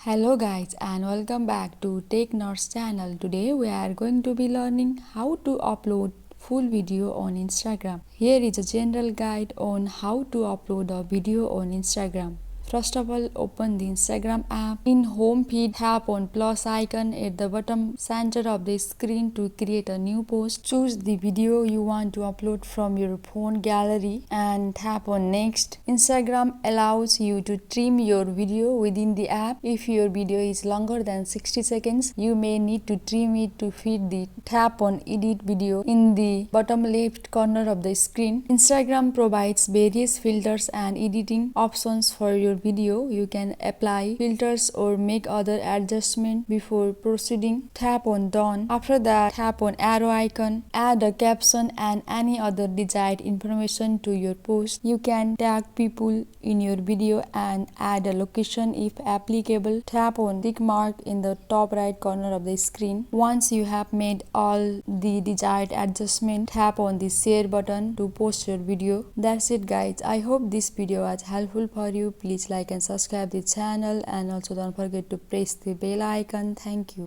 Hello guys and welcome back to Tech Nerds channel. Today we are going to be learning how to upload full video on Instagram. Here is a general guide on how to upload a video on Instagram. First of all, open the Instagram app. In home feed, tap on plus icon at the bottom center of the screen to create a new post. Choose the video you want to upload from your phone gallery and tap on next. Instagram allows you to trim your video within the app. If your video is longer than 60 seconds, you may need to trim it to fit the tap on edit video in the bottom left corner of the screen. Instagram provides various filters and editing options for your video. You can apply filters or make other adjustments before proceeding. Tap on done. After that, tap on arrow icon. Add a caption and any other desired information to your post. You can tag people in your video and add a location if applicable. Tap on tick mark in the top right corner of the screen. Once you have made all the desired adjustment, tap on the share button to post your video. That's it guys. I hope this video was helpful for you. Please like and subscribe the channel and also don't forget to press the bell icon. Thank you.